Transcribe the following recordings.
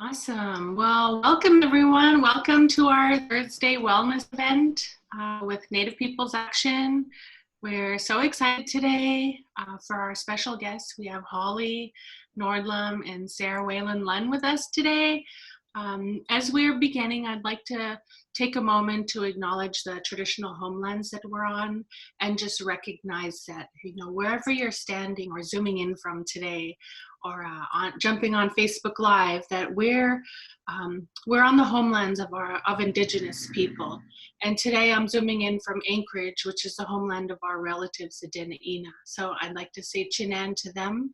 Awesome. Well, welcome everyone. Welcome to our Thursday wellness event with Native Peoples Action. We're so excited today for our special guests. We have Holly Nordlum and Sarah Whalen-Lunn with us today. As we're beginning, I'd like to take a moment to acknowledge the traditional homelands that we're on and just recognize that, wherever you're standing or zooming in from today, or jumping on Facebook Live, that we're on the homelands of indigenous people. And today I'm zooming in from Anchorage, which is the homeland of our relatives, the Dene'ina. So I'd like to say chinan to them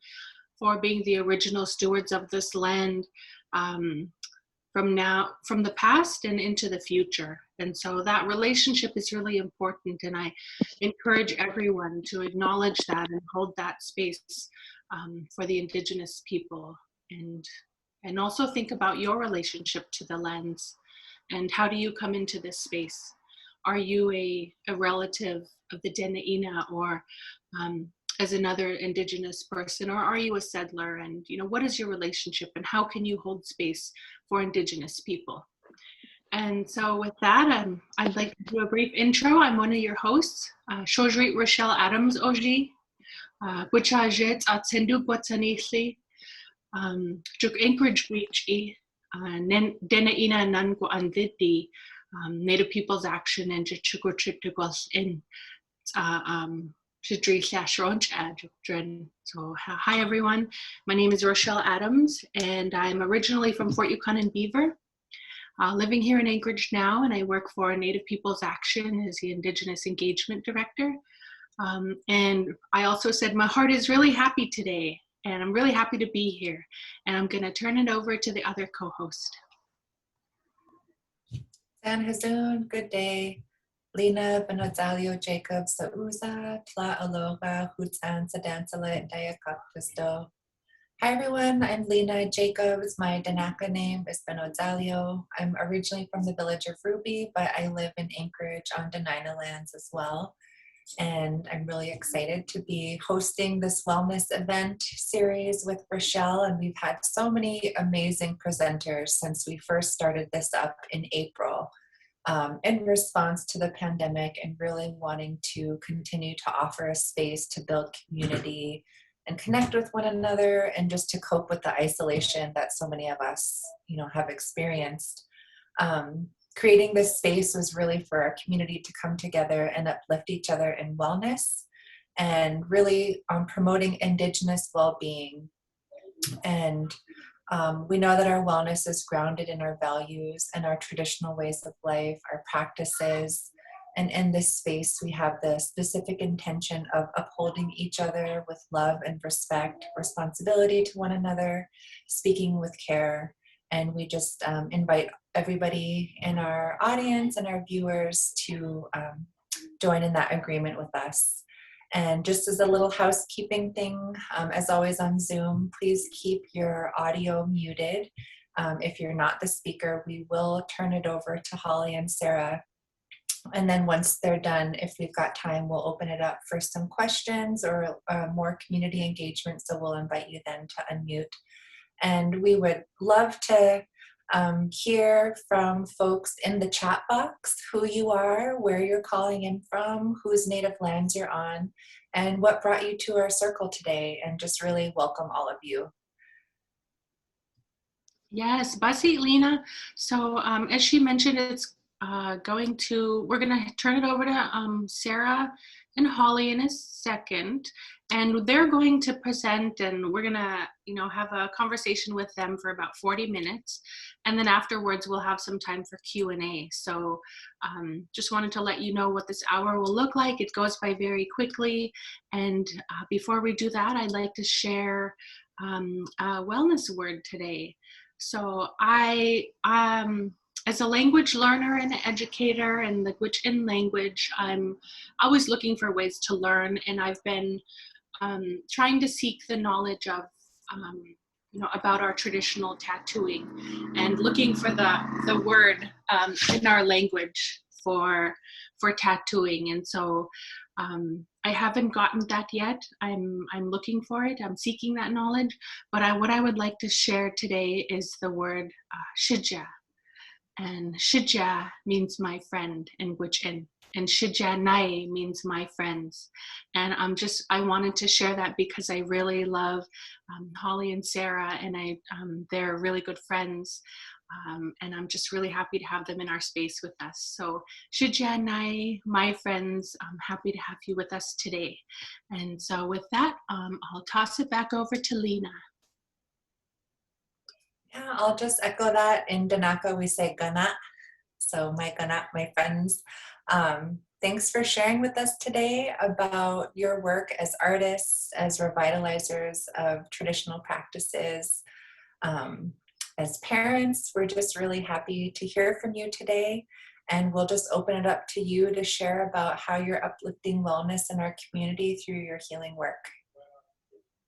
for being the original stewards of this land from the past and into the future. And so that relationship is really important, and I encourage everyone to acknowledge that and hold that space for the indigenous people, and also think about your relationship to the lands and how do you come into this space. Are you a relative of the Dene'ina, or as another indigenous person, or are you a settler? And what is your relationship, and how can you hold space for indigenous people? And so with that, I'd like to do a brief intro. I'm one of your hosts, Shojrit Rochelle Adams Oji. Gwichajet at Sendu Gwatanisi, Juk Anchorage Beach, Dene'ina Nangu Anditi, Native Peoples Action, and Jichugochitugos in Shidri Shashronch Adjukdren. So, hi everyone. My name is Rochelle Adams, and I'm originally from Fort Yukon Beaver, living here in Anchorage now, and I work for Native Peoples Action as the Indigenous Engagement Director. And I also said my heart is really happy today, and I'm really happy to be here. And I'm going to turn it over to the other co-host. San Hazoon, good day. Lena Benozalio Jacob Sauza, Tla Aloha, Hutsan Sadansala, Dayakakvisto. Hi everyone, I'm Lena Jacobs. My Danaka name is Benozalio. I'm originally from the village of Ruby, but I live in Anchorage on Dena'ina lands as well. And I'm really excited to be hosting this wellness event series with Rochelle. And we've had so many amazing presenters since we first started this up in April, in response to the pandemic, and really wanting to continue to offer a space to build community and connect with one another, and just to cope with the isolation that so many of us, have experienced. Creating this space was really for our community to come together and uplift each other in wellness, and really promoting Indigenous well-being. And we know that our wellness is grounded in our values and our traditional ways of life, our practices. And in this space, we have the specific intention of upholding each other with love and respect, responsibility to one another, speaking with care. And we just invite everybody in our audience and our viewers to join in that agreement with us. And just as a little housekeeping thing, as always on Zoom, please keep your audio muted. If you're not the speaker, we will turn it over to Holly and Sarah. And then once they're done, if we've got time, we'll open it up for some questions or more community engagement. So we'll invite you then to unmute. And we would love to hear from folks in the chat box who you are, where you're calling in from, whose native lands you're on, and what brought you to our circle today, and just really welcome all of you. Yes, Basi Lena. So as she mentioned, we're going to turn it over to Sarah and Holly in a second, and they're going to present, and we're gonna have a conversation with them for about 40 minutes, and then afterwards we'll have some time for Q&A. So just wanted to let you know what this hour will look like. It goes by very quickly, and before we do that, I'd like to share a wellness word today. So as a language learner and educator and language in language, I'm always looking for ways to learn, and I've been trying to seek the knowledge of, about our traditional tattooing, and looking for the word in our language for tattooing. And so I haven't gotten that yet. I'm looking for it. I'm seeking that knowledge. But what I would like to share today is the word shija. And shija means my friend in Gwich'in. And shija nai means my friends. And I wanted to share that because I really love Holly and Sarah, and they're really good friends. And I'm just really happy to have them in our space with us. So shija nai, my friends, I'm happy to have you with us today. And so with that, I'll toss it back over to Lena. Yeah, I'll just echo that. In Danaka, we say gana. So my gana, my friends. Thanks for sharing with us today about your work as artists, as revitalizers of traditional practices. As parents, we're just really happy to hear from you today. And we'll just open it up to you to share about how you're uplifting wellness in our community through your healing work.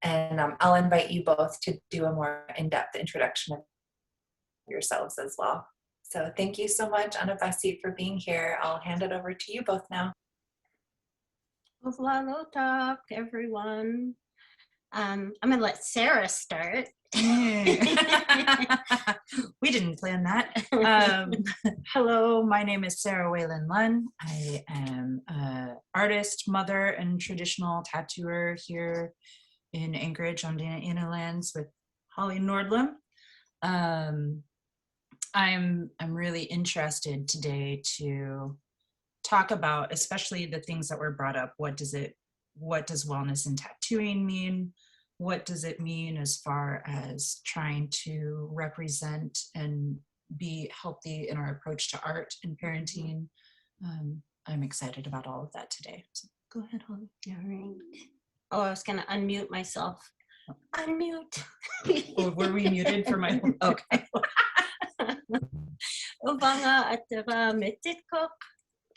And I'll invite you both to do a more in-depth introduction of yourselves as well. So thank you so much, Anabasi, for being here. I'll hand it over to you both now. Talk, everyone. I'm gonna let Sarah start. We didn't plan that. Hello, my name is Sarah Whalen-Lunn. I am an artist, mother, and traditional tattooer here in Anchorage on the Inuit lands with Holly Nordlum. I'm really interested today to talk about, especially the things that were brought up. What does wellness in tattooing mean? What does it mean as far as trying to represent and be healthy in our approach to art and parenting? I'm excited about all of that today. So go ahead, Holly. All right. Oh, I was gonna unmute myself. Unmute. Oh, were we muted for my? Okay. Ubanga at the Mititquq,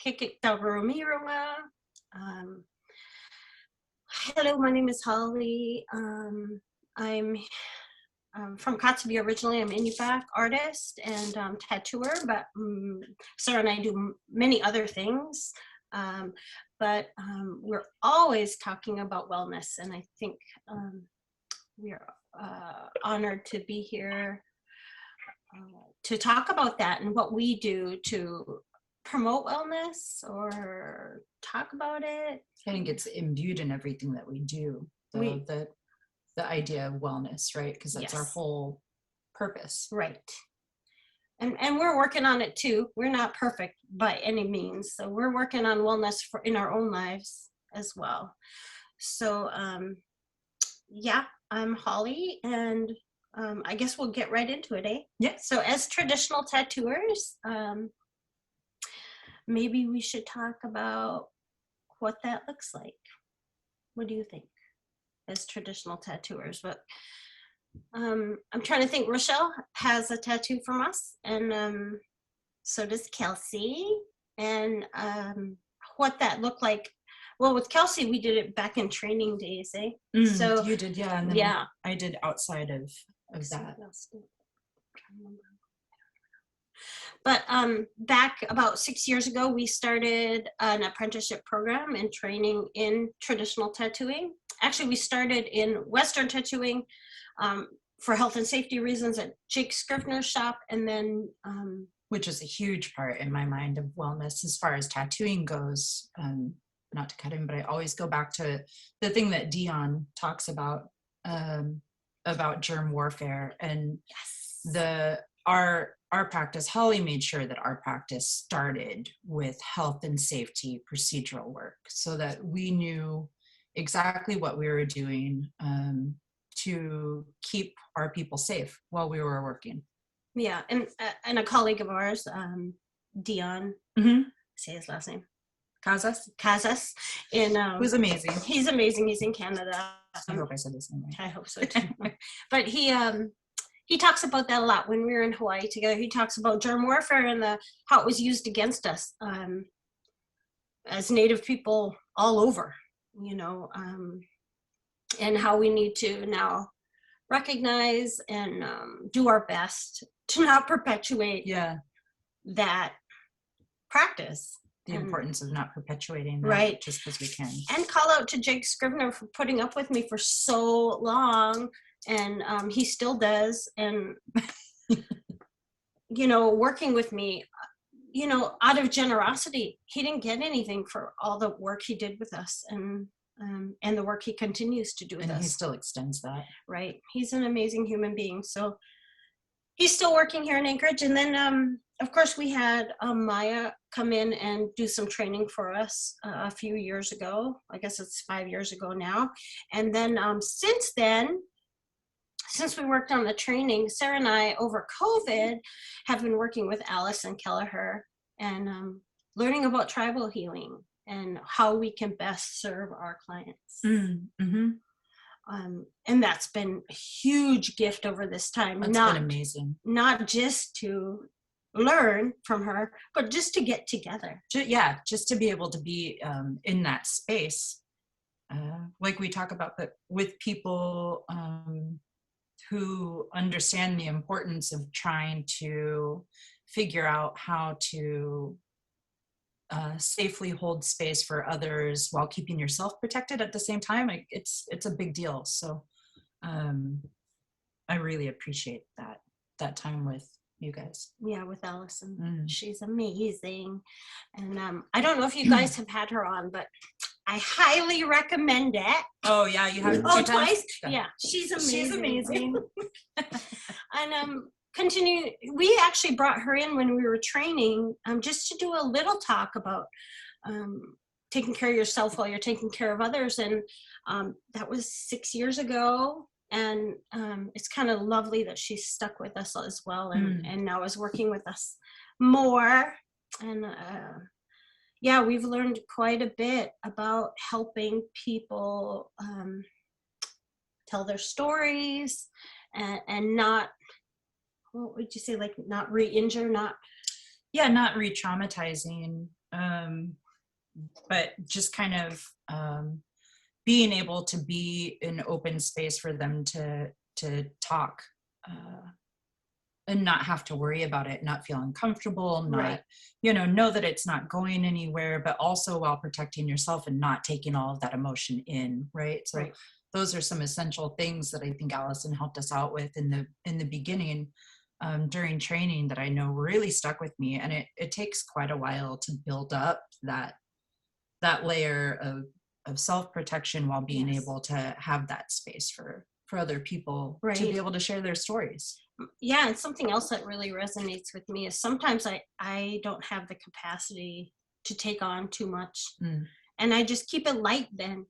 kikik tarumirunga. Hello, my name is Holly. I'm from Kotzebue originally. I'm an Inuit artist and tattooer, but Sarah and I do many other things. But we're always talking about wellness, and I think we're honored to be here to talk about that and what we do to promote wellness or talk about it. I think it's imbued in everything that we do, the idea of wellness, right? Because that's our whole purpose. Right. And we're working on it too. We're not perfect by any means. So we're working on wellness in our own lives as well. So yeah, I'm Holly, and I guess we'll get right into it, eh? Yeah. So as traditional tattooers, maybe we should talk about what that looks like. What do you think as traditional tattooers? But I'm trying to think. Rochelle has a tattoo from us, and so does Kelsey. And what that looked like. Well, with Kelsey, we did it back in training days, eh? So you did, yeah. And then yeah, I did outside of that. But back about 6 years ago, we started an apprenticeship program and training in traditional tattooing. Actually, we started in Western tattooing for health and safety reasons at Jake Scrivener's shop, and then which is a huge part in my mind of wellness as far as tattooing goes. Not to cut him, but I always go back to the thing that Dion talks about germ warfare, and our practice. Holly made sure that our practice started with health and safety procedural work so that we knew exactly what we were doing to keep our people safe while we were working. Yeah, and a colleague of ours, Dion, say his last name, Casas, who's amazing. He's amazing. He's in Canada. I hope I said this name right. I hope so too. But he talks about that a lot when we were in Hawaii together. He talks about germ warfare and how it was used against us as Native people all over, and how we need to now recognize and do our best to not perpetuate that practice. the importance of not perpetuating that right, just because we can. and call out to Jake Scrivener for putting up with me for so long, and he still does, and you know, working with me, you know, out of generosity. He didn't get anything for all the work he did with us, and the work he continues to do with And us. he still extends that. Right, he's an amazing human being. So he's still working here in Anchorage. And then, of course, we had Maya come in and do some training for us a few years ago. I guess it's 5 years ago now. And then since then, since we worked on the training, Sarah and I, over COVID, have been working with Allison Kelleher and learning about tribal healing and how we can best serve our clients. Mm-hmm. And that's been a huge gift over this time. That's been amazing. Not just to learn from her, but just to get together. Just to be able to be in that space, like we talk about, but with people who understand the importance of trying to figure out how to safely hold space for others while keeping yourself protected at the same time. It's a big deal. So I really appreciate that time with you guys. Yeah, with Allison. Mm. She's amazing. And I don't know if you guys have had her on, but I highly recommend it. Oh yeah, you have twice? Yeah, she's amazing. She's amazing. And we actually brought her in when we were training just to do a little talk about taking care of yourself while you're taking care of others. And that was 6 years ago. And it's kind of lovely that she's stuck with us as well, and now is working with us more. And yeah, we've learned quite a bit about helping people tell their stories and not, what would you say, like not re-injure, not re-traumatizing, but just kind of being able to be an open space for them to talk and not have to worry about it, not feel uncomfortable, not, right. Know that it's not going anywhere, but also while protecting yourself and not taking all of that emotion in, right? So right. Those are some essential things that I think Allison helped us out with in the beginning during training that I know really stuck with me. And it takes quite a while to build up that layer of self-protection while being yes. able to have that space for other people right. to be able to share their stories. Yeah, and something else that really resonates with me is sometimes I don't have the capacity to take on too much. And I just keep it light then.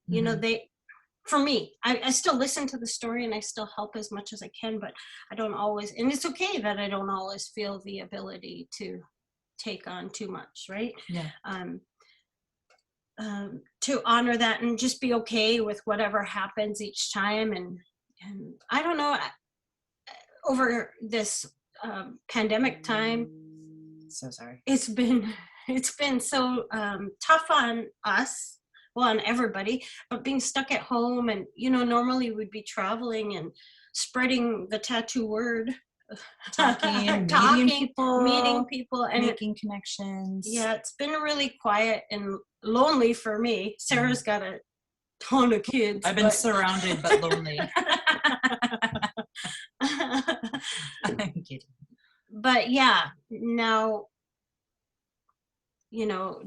For me, I still listen to the story and I still help as much as I can, but I don't always, and it's okay that I don't always feel the ability to take on too much, right? Yeah. To honor that and just be okay with whatever happens each time. And I don't know, over this pandemic time, so sorry, it's been so tough on us, well, on everybody, but being stuck at home, and normally we'd be traveling and spreading the tattoo word, talking, meeting people, and making connections. Yeah, it's been really quiet and lonely for me. Sarah's got a ton of kids. I've been surrounded but lonely. I'm kidding. But yeah, now,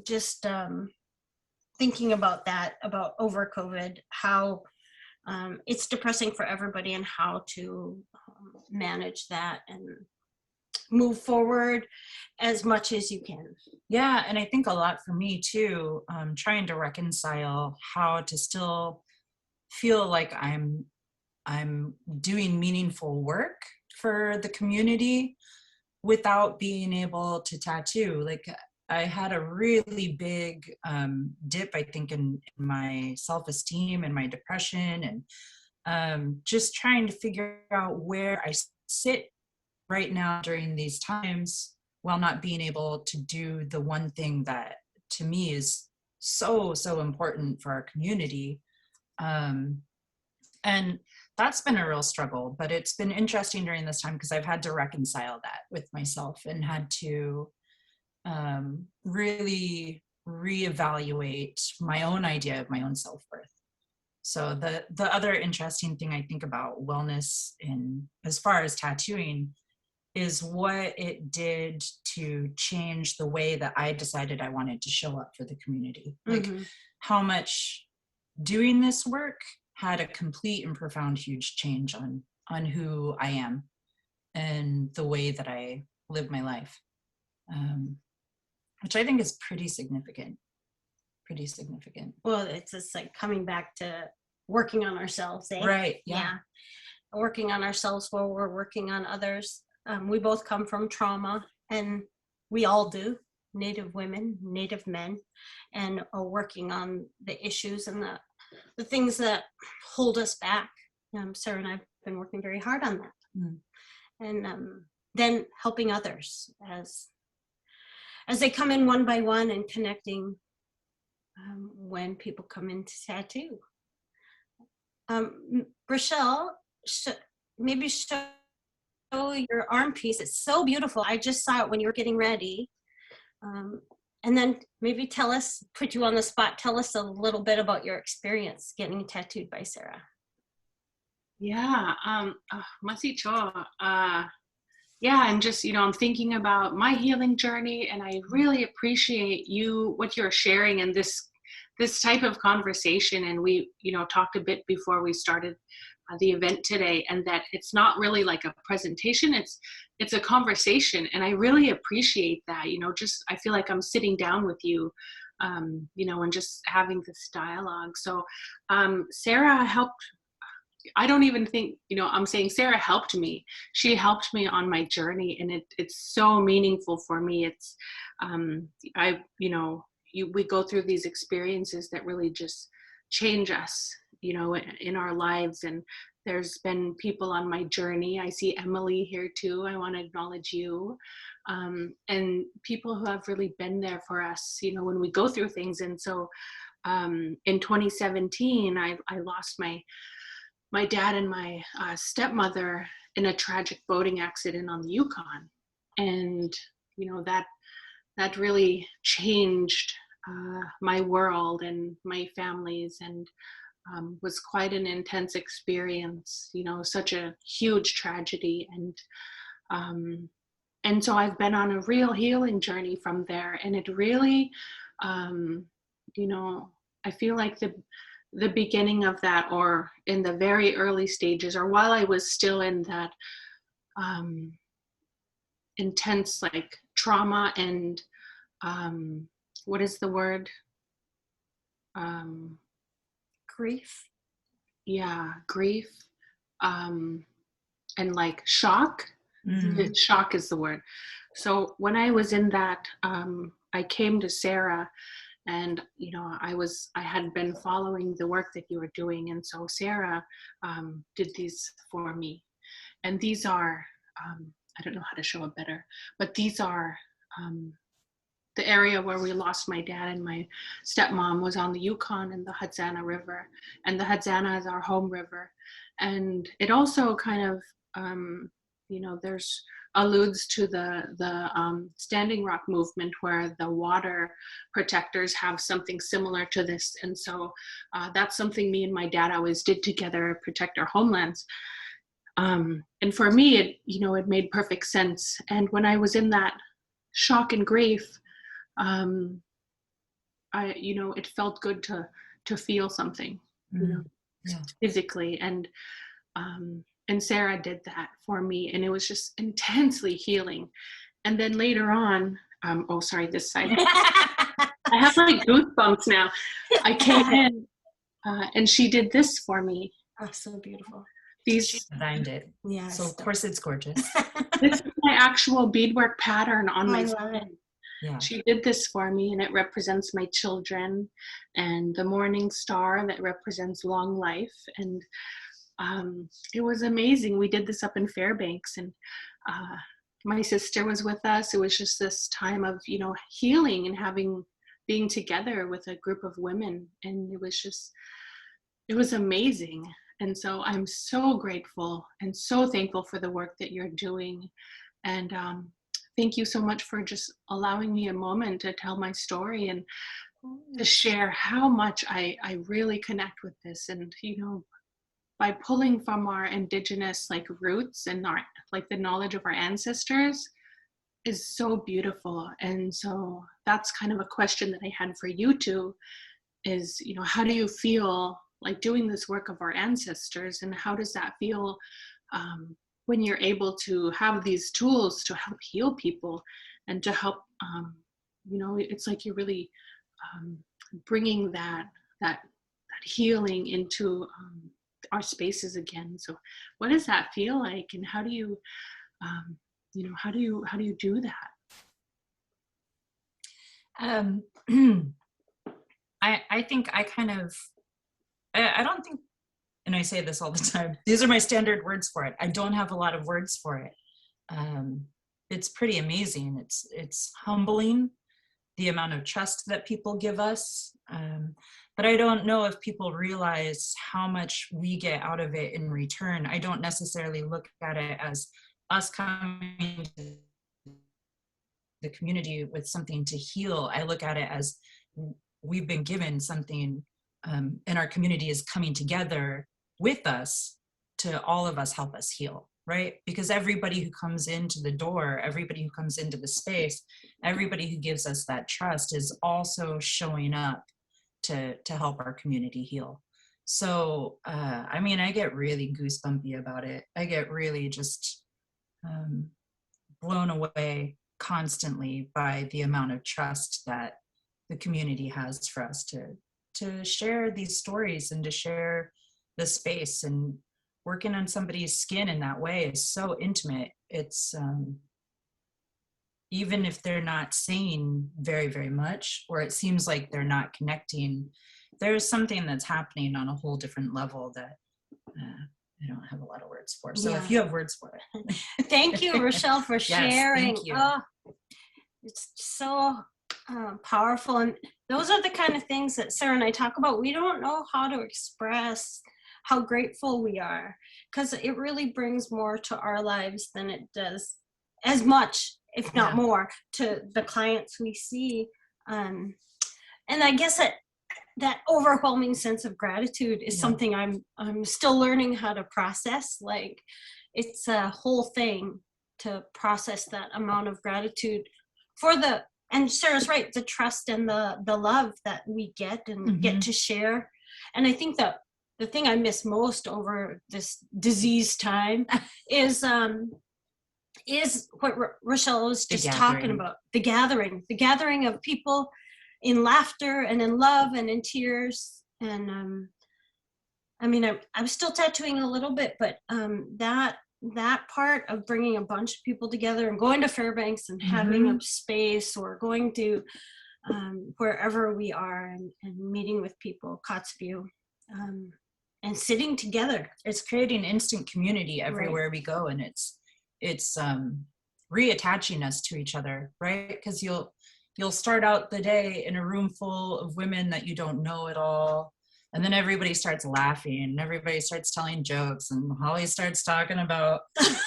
just thinking about that, about over COVID, how it's depressing for everybody, and how to manage that and move forward as much as you can. Yeah, and I think a lot for me too, trying to reconcile how to still feel like I'm doing meaningful work for the community without being able to tattoo. Like, I had a really big dip, I think, in my self-esteem and my depression, and just trying to figure out where I sit right now during these times while not being able to do the one thing that to me is so important for our community. And that's been a real struggle, but it's been interesting during this time because I've had to reconcile that with myself and had to really reevaluate my own idea of my own self-worth. So the other interesting thing I think about wellness in as far as tattooing is what it did to change the way that I decided I wanted to show up for the community. Like how much doing this work had a complete and profound, huge change on who I am and the way that I live my life, which I think is pretty significant. Well, it's just like coming back to working on ourselves, eh? Right. Yeah. Working on ourselves while we're working on others. We both come from trauma, and we all do. Native women, Native men, and are working on the issues and the things that hold us back. Sarah and I have been working very hard on that, and then helping others as they come in one by one and connecting when people come in to tattoo. Rochelle, maybe show your arm piece. It's so beautiful. I just saw it when you were getting ready. And then maybe put you on the spot, tell us a little bit about your experience getting tattooed by Sarah. Yeah, masicho. Yeah, I'm just, I'm thinking about my healing journey, and I really appreciate what you're sharing in this type of conversation. And we, talked a bit before we started the event today, and that it's not really like a presentation, it's a conversation. And I really appreciate that, just, I feel like I'm sitting down with you, and just having this dialogue. So Sarah helped. I don't even think, I'm saying Sarah helped me. She helped me on my journey, and it's so meaningful for me. It's, we go through these experiences that really just change us, in our lives. And there's been people on my journey. I see Emily here too. I want to acknowledge you. And people who have really been there for us, when we go through things. And so in 2017, I lost my dad and my stepmother in a tragic boating accident on the Yukon. And, that really changed my world and my family's, and was quite an intense experience, such a huge tragedy. And so I've been on a real healing journey from there. And it really, I feel like the beginning of that, or in the very early stages, or while I was still in that intense like trauma and what is the word? Grief. Yeah, grief, and like shock. Shock is the word. So when I was in that, I came to Sarah. And, I had been following the work that you were doing. And so Sarah did these for me. And these are, I don't know how to show it better, but these are the area where we lost my dad, and my stepmom was on the Yukon and the Hudsana River. And the Hudsana is our home river. And it also kind of, there's alludes to the Standing Rock movement, where the water protectors have something similar to this. And so that's something me and my dad always did together, protect our homelands. And for me, it made perfect sense. And when I was in that shock and grief, it felt good to feel something, physically. And Sarah did that for me, and it was just intensely healing. And then later on, this side. I have like goosebumps now. I came in, and she did this for me. Oh, so beautiful. She designed it. Yeah. So of course it's gorgeous. This is my actual beadwork pattern on my skin. Yeah. She did this for me, and it represents my children, and the morning star that represents long life. And it was amazing. We did this up in Fairbanks, and my sister was with us. It was just this time of, healing and being together with a group of women. And it was amazing. And so I'm so grateful and so thankful for the work that you're doing. And thank you so much for just allowing me a moment to tell my story and to share how much I really connect with this. And, you know, by pulling from our indigenous like roots and our like the knowledge of our ancestors is so beautiful. And so that's kind of a question that I had for you two is, you know, how do you feel like doing this work of our ancestors, and how does that feel when you're able to have these tools to help heal people and to help, you know, it's like you're really bringing that healing into our spaces again. So what does that feel like, and how do you you know, how do you do that? I think I kind of, I don't think, and I say this all the time, these are my standard words for it. I don't have a lot of words for it. It's pretty amazing. It's humbling, the amount of trust that people give us. But I don't know if people realize how much we get out of it in return. I don't necessarily look at it as us coming to the community with something to heal. I look at it as we've been given something, and our community is coming together with us to all of us help us heal, right? Because everybody who comes into the door, everybody who comes into the space, everybody who gives us that trust is also showing up to help our community heal. So, I mean, I get really goosebumpy about it. I get really just blown away constantly by the amount of trust that the community has for us to share these stories and to share the space. And working on somebody's skin in that way is so intimate. It's even if they're not saying very, very much, or it seems like they're not connecting, there's something that's happening on a whole different level that I don't have a lot of words for. So if you have words for it. Thank you, Rochelle, for sharing. Thank you. Oh, it's so powerful. And those are the kind of things that Sarah and I talk about. We don't know how to express how grateful we are, because it really brings more to our lives than it does, as much, if not more, to the clients we see. And I guess that overwhelming sense of gratitude is something I'm still learning how to process. Like, it's a whole thing to process that amount of gratitude for and Sarah's right, the trust and the love that we get and get to share. And I think that the thing I miss most over this disease time is what Rochelle was just talking about, the gathering of people in laughter and in love and in tears. And I mean, I'm still tattooing a little bit, but that part of bringing a bunch of people together and going to Fairbanks and having a space, or going to wherever we are and meeting with people, Kotzebue, and sitting together. It's creating instant community everywhere we go, and it's reattaching us to each other, right? Because you'll start out the day in a room full of women that you don't know at all, and then everybody starts laughing and everybody starts telling jokes, and Holly starts talking about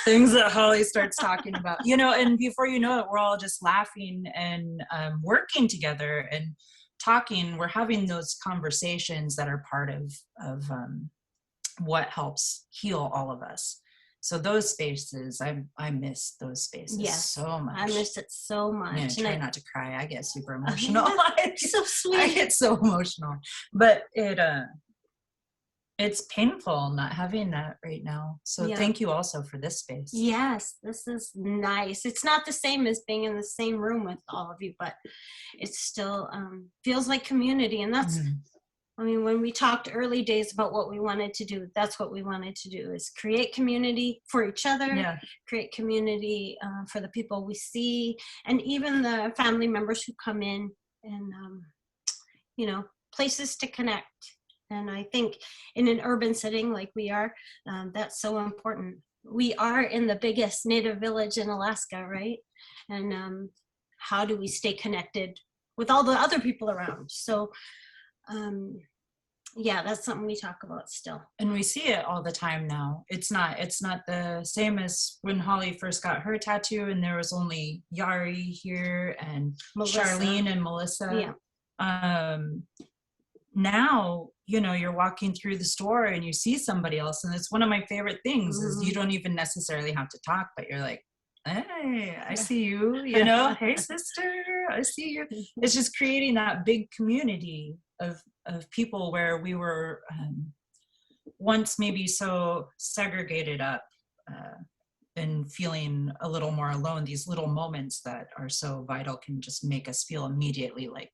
things that Holly starts talking about, you know, and before you know it, we're all just laughing and working together and talking. We're having those conversations that are part of what helps heal all of us. So those spaces, I miss those spaces so much. I miss it so much. Yeah, try not to cry. I get super emotional. So sweet. I get so emotional, but it's painful not having that right now. So thank you also for this space. Yes, this is nice. It's not the same as being in the same room with all of you, but it still feels like community. And that's, I mean, when we talked early days about what we wanted to do, that's what we wanted to do, is create community for each other, create community for the people we see, and even the family members who come in, and, you know, places to connect. And I think in an urban setting like we are, that's so important. We are in the biggest Native village in Alaska, right? And how do we stay connected with all the other people around? So Yeah, that's something we talk about still. And we see it all the time now. It's not the same as when Holly first got her tattoo and there was only Yari here and Melissa. Charlene and Melissa. Yeah. Now, you know, you're walking through the store and you see somebody else, and it's one of my favorite things is you don't even necessarily have to talk, but you're like, hey, I see you, you know, hey sister, I see you. It's just creating that big community of people where we were once maybe so segregated up and feeling a little more alone. These little moments that are so vital can just make us feel immediately like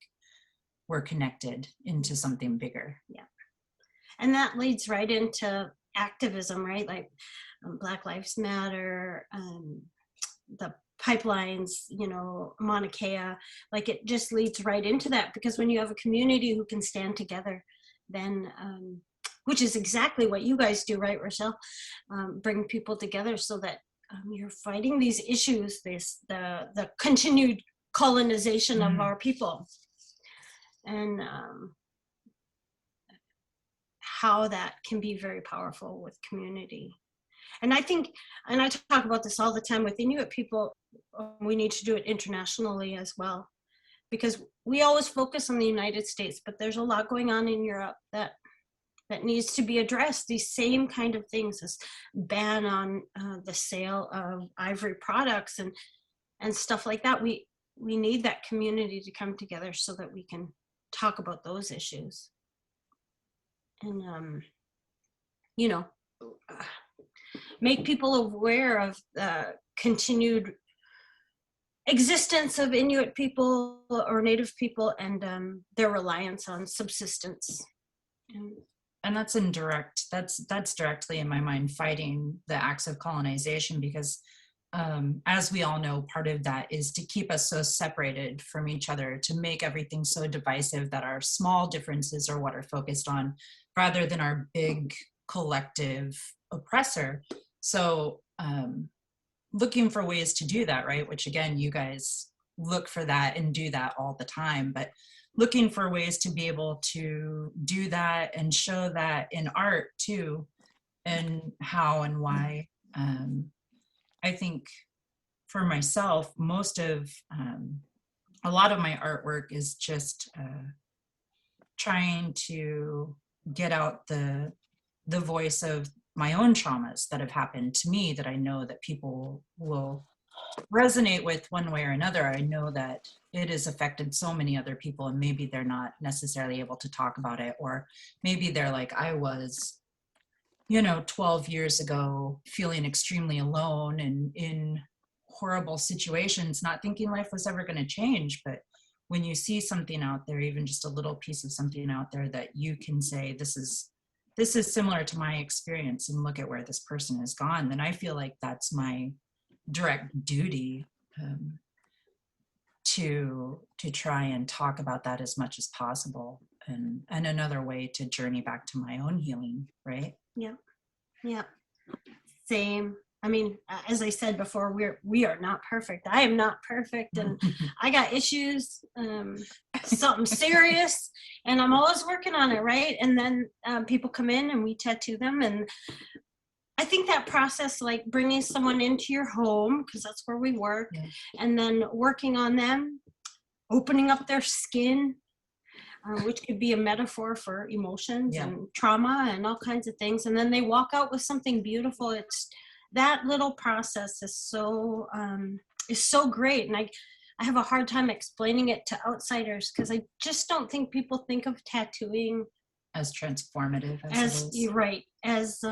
we're connected into something bigger. Yeah. And that leads right into activism, right? Like Black Lives Matter, the pipelines, you know, Mauna Kea, like it just leads right into that, because when you have a community who can stand together, then, which is exactly what you guys do, right, Rochelle? Bring people together so that you're fighting these issues, the continued colonization of our people. And how that can be very powerful with community. And I think, and I talk about this all the time with Inuit people, we need to do it internationally as well, because we always focus on the United States, but there's a lot going on in Europe that needs to be addressed. These same kind of things, this ban on the sale of ivory products and stuff like that. We need that community to come together so that we can talk about those issues. And, you know, make people aware of the continued existence of Inuit people or Native people and their reliance on subsistence. And that's that's directly in my mind fighting the acts of colonization, because as we all know, part of that is to keep us so separated from each other, to make everything so divisive that our small differences are what are focused on rather than our big collective oppressor. So looking for ways to do that, right? Which again, you guys look for that and do that all the time, but looking for ways to be able to do that and show that in art too, and how and why. I think for myself, a lot of my artwork is just trying to get out the voice of my own traumas that have happened to me that I know that people will resonate with one way or another. I know that it has affected so many other people, and maybe they're not necessarily able to talk about it, or maybe they're like I was, 12 years ago, feeling extremely alone and in horrible situations, not thinking life was ever going to change. But when you see something out there, even just a little piece of something out there that you can say, this is similar to my experience, and look at where this person has gone, then I feel like that's my direct duty to try and talk about that as much as possible, and another way to journey back to my own healing, right? Yeah, same. I mean, as I said before, we are not perfect. I am not perfect, and I got issues, something serious, and I'm always working on it, right? And then people come in and we tattoo them, and I think that process, like bringing someone into your home, because that's where we work, and then working on them, opening up their skin, which could be a metaphor for emotions and trauma and all kinds of things. And then they walk out with something beautiful. It's that little process is so great. And I have a hard time explaining it to outsiders, because I just don't think people think of tattooing as transformative you're right, as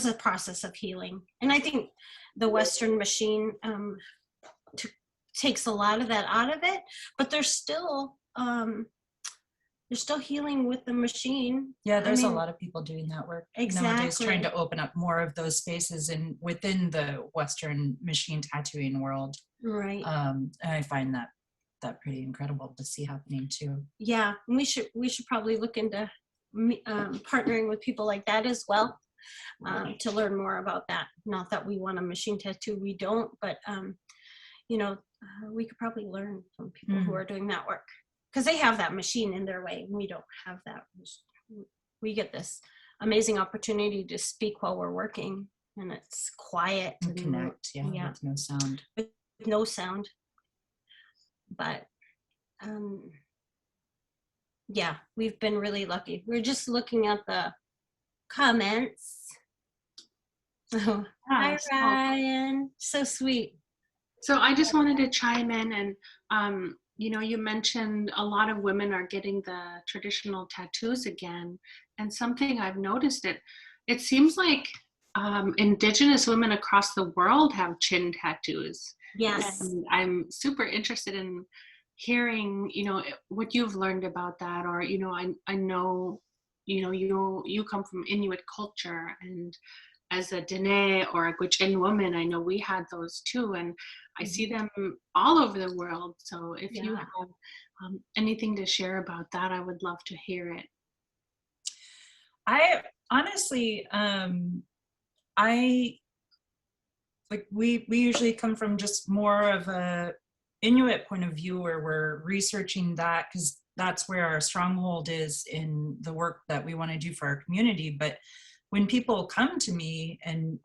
a process of healing. And I think the Western machine takes a lot of that out of it, but they're still healing with the machine. Yeah, there's a lot of people doing that work nowadays, trying to open up more of those spaces within the Western machine tattooing world. Right. And I find that pretty incredible to see happening too. Yeah, and we should probably look into partnering with people like that as well, to learn more about that. Not that we want a machine tattoo, we don't, but we could probably learn from people who are doing that work, because they have that machine in their way. We don't have that. We get this amazing opportunity to speak while we're working, and it's quiet And connect, yeah, with no sound. with no sound. But yeah, we've been really lucky. We're just looking at the comments. Oh, hi Ryan, so sweet. So I just wanted to chime in and, you know, you mentioned a lot of women are getting the traditional tattoos again. And something I've noticed, it seems like indigenous women across the world have chin tattoos. Yes. And I'm super interested in hearing, you know, what you've learned about that. Or, you know, I know, you know, you come from Inuit culture, and as a Dene or a Gwich'in woman, I know we had those too, and I see them all over the world. So if you have anything to share about that, I would love to hear it. I honestly, we usually come from just more of a Inuit point of view, where we're researching that because that's where our stronghold is in the work that we want to do for our community. But when people come to me and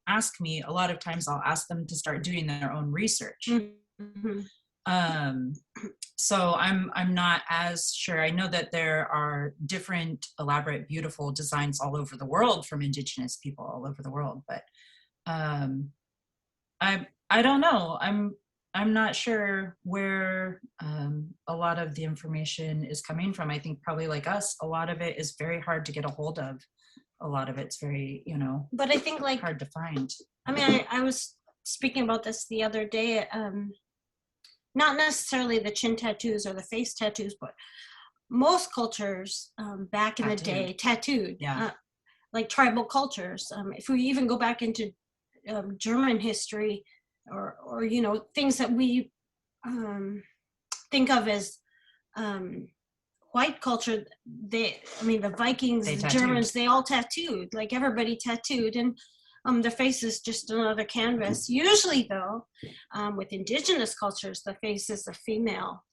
ask me, a lot of times I'll ask them to start doing their own research. Mm-hmm. So I'm not as sure. I know that there are different elaborate, beautiful designs all over the world from indigenous people all over the world, but I don't know. I'm not sure where a lot of the information is coming from. I think probably like us, a lot of it is very hard to get a hold of. A lot of it's very, you know, but I think like hard to find. I mean, I was speaking about this the other day. Not necessarily the chin tattoos or the face tattoos, but most cultures back in the day tattooed. Yeah. Like tribal cultures. If we even go back into German history, or you know, things that we think of as white culture, the Vikings, the Germans, they all tattooed. Like everybody tattooed, and the face is just another canvas. Usually though, with indigenous cultures, the face is a female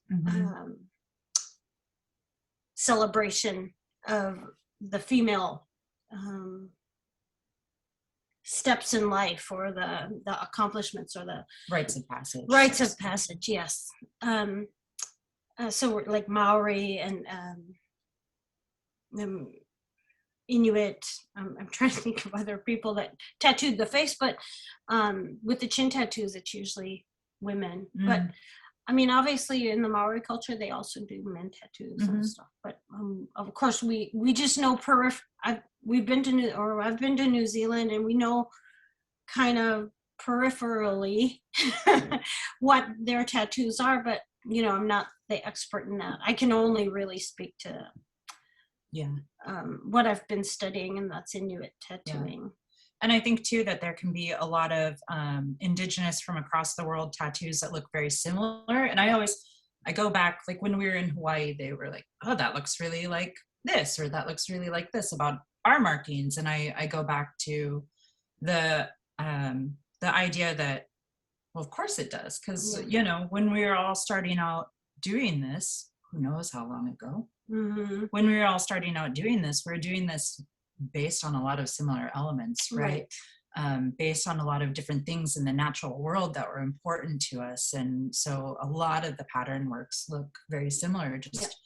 celebration of the female steps in life, or the accomplishments, or the rites of passage. Yes. So we're like Maori and Inuit. I'm trying to think of other people that tattooed the face, but with the chin tattoos, it's usually women. But I mean, obviously in the Maori culture, they also do men tattoos and stuff. But of course, we just know I've been to New Zealand, and we know kind of peripherally what their tattoos are. But you know, I'm not the expert in that. I can only really speak to what I've been studying, and that's Inuit tattooing. Yeah. And I think too that there can be a lot of indigenous from across the world tattoos that look very similar. And I go back, like when we were in Hawaii, they were like, oh, that looks really like this, or that looks really like this about our markings. And I go back to the idea that, well, of course it does. Because, you know, when we were all starting out doing this, who knows how long ago, when we were all starting out doing this, we're doing this based on a lot of similar elements, right? Based on a lot of different things in the natural world that were important to us. And so a lot of the pattern works look very similar, just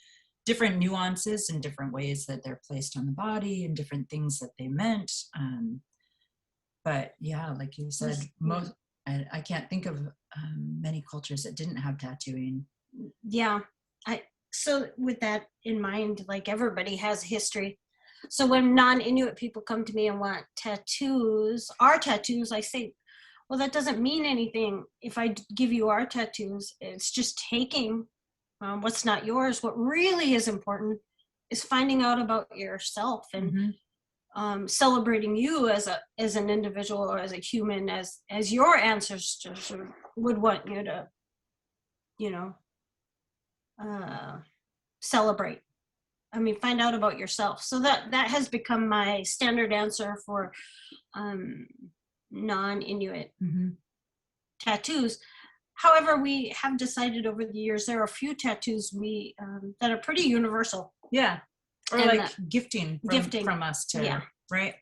different nuances and different ways that they're placed on the body and different things that they meant. But yeah, like you said, I can't think of many cultures that didn't have tattooing. Yeah. So with that in mind, like everybody has history. So when non-Inuit people come to me and want our tattoos, I say, well, that doesn't mean anything. If I give you our tattoos, it's just taking what's not yours. What really is important is finding out about yourself and celebrating you as an individual, or as a human, as your ancestors would want you to, you know, celebrate. I mean, find out about yourself. So that has become my standard answer for non-Inuit tattoos. However, we have decided over the years there are a few tattoos we that are pretty universal. Yeah. Or And like gifting gifting. from us to, Yeah. right?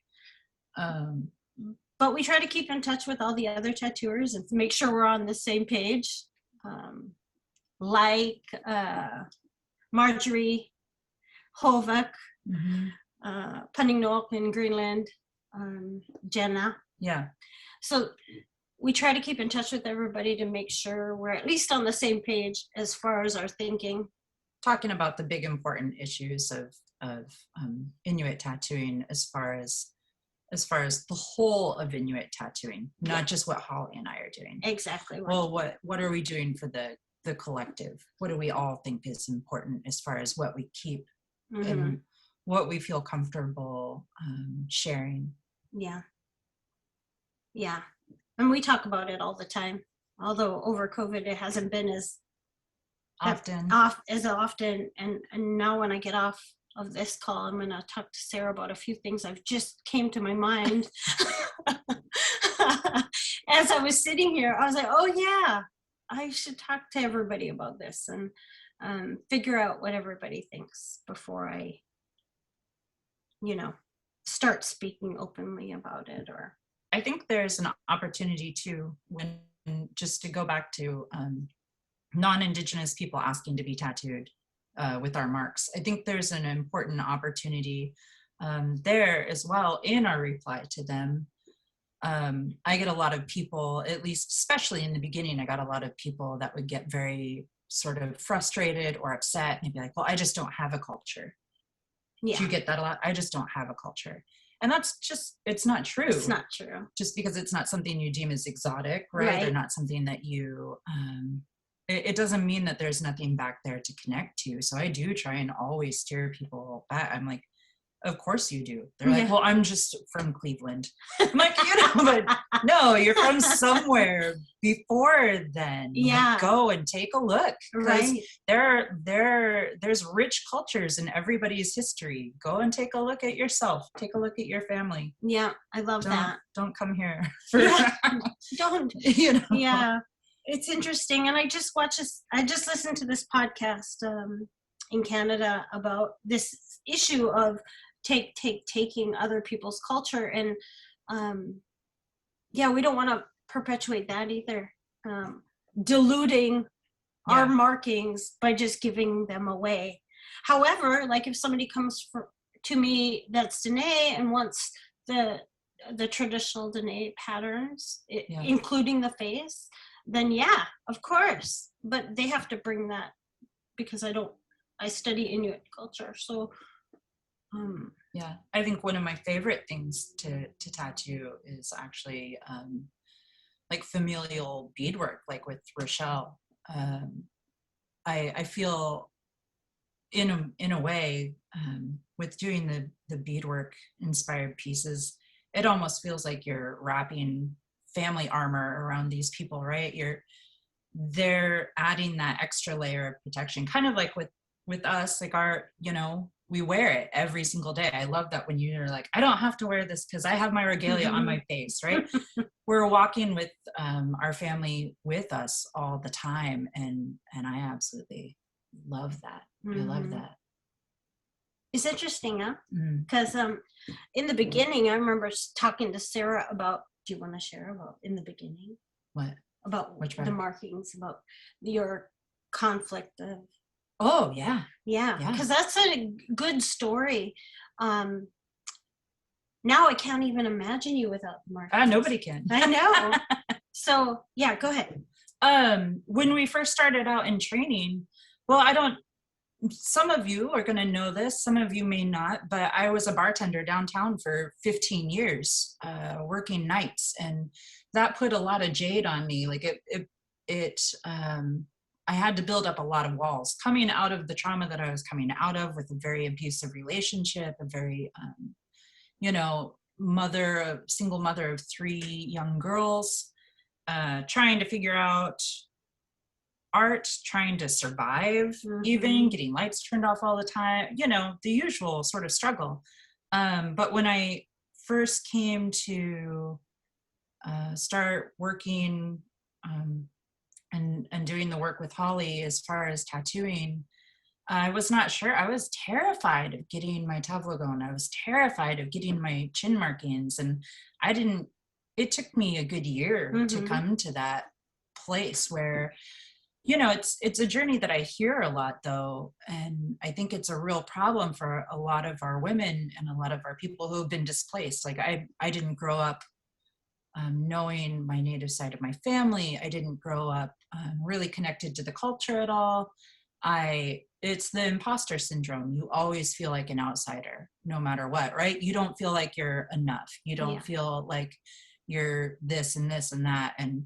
But we try to keep in touch with all the other tattooers and make sure we're on the same page. Like Marjorie Hovak, Punningnok in Greenland, Jenna. Yeah. So we try to keep in touch with everybody to make sure we're at least on the same page as far as our thinking. Talking about the big important issues of Inuit tattooing as far as the whole of Inuit tattooing, not just what Holly and I are doing. Exactly. Right. Well, what are we doing for the collective? What do we all think is important as far as what we keep and what we feel comfortable sharing? Yeah. Yeah. And we talk about it all the time. Although over COVID, it hasn't been as often. And now when I get off of this call, I'm going to talk to Sarah about a few things I've just came to my mind. As I was sitting here, I was like, oh yeah, I should talk to everybody about this and figure out what everybody thinks before I, start speaking openly about it. Or I think there's an opportunity too, when just to go back to non-indigenous people asking to be tattooed with our marks. I think there's an important opportunity there as well in our reply to them. I get a lot of people, at least especially in the beginning, I got a lot of people that would get very sort of frustrated or upset and be like, well, I just don't have a culture. Yeah. Do you get that a lot? I just don't have a culture. And that's just, it's not true. It's not true. Just because it's not something you deem as exotic, right? Or not something that you, it doesn't mean that there's nothing back there to connect to. So I do try and always steer people back. I'm like, of course you do. They're like, well, I'm just from Cleveland. I'm like, but no, you're from somewhere before then. Yeah. Like, go and take a look. Because there's rich cultures in everybody's history. Go and take a look at yourself. Take a look at your family. Yeah, I love that. Don't come here. Don't. Yeah. It's interesting. And I just listened to this podcast in Canada about this issue of taking other people's culture, and we don't want to perpetuate that either, diluting our markings by just giving them away. However, like if somebody comes to me that's Dene and wants the traditional Dene patterns, including the face, then of course, but they have to bring that, because I study Inuit culture, so I think one of my favorite things to tattoo is actually like familial beadwork, like with Rochelle. I feel in a way with doing the beadwork inspired pieces, it almost feels like you're wrapping family armor around these people, right? They're adding that extra layer of protection, kind of like with us, like our, we wear it every single day. I love that when you're like, I don't have to wear this because I have my regalia on my face, right? We're walking with our family with us all the time. And I absolutely love that. I love that. It's interesting, huh? Because in the beginning, I remember talking to Sarah about, do you want to share about in the beginning? What? About the markings, about your conflict of. Oh, yeah. Yeah, because that's a good story. Now I can't even imagine you without the markings. Nobody can. I know. So, go ahead. When we first started out in training, well, some of you are going to know this, some of you may not, but I was a bartender downtown for 15 years, working nights, and that put a lot of jade on me. Like I had to build up a lot of walls coming out of the trauma that I was coming out of, with a very abusive relationship, a very, single mother of 3 young girls, trying to figure out art, trying to survive, even getting lights turned off all the time, the usual sort of struggle. But when I first came to start working and doing the work with Holly as far as tattooing, I was not sure. I was terrified of getting my tablagon. I was terrified of getting my chin markings. And it took me a good year to come to that place where, it's a journey that I hear a lot though. And I think it's a real problem for a lot of our women and a lot of our people who have been displaced. Like I didn't grow up knowing my native side of my family. I didn't grow up really connected to the culture at all. It's the imposter syndrome. You always feel like an outsider, no matter what, right? You don't feel like you're enough. You don't feel like you're this and this and that. And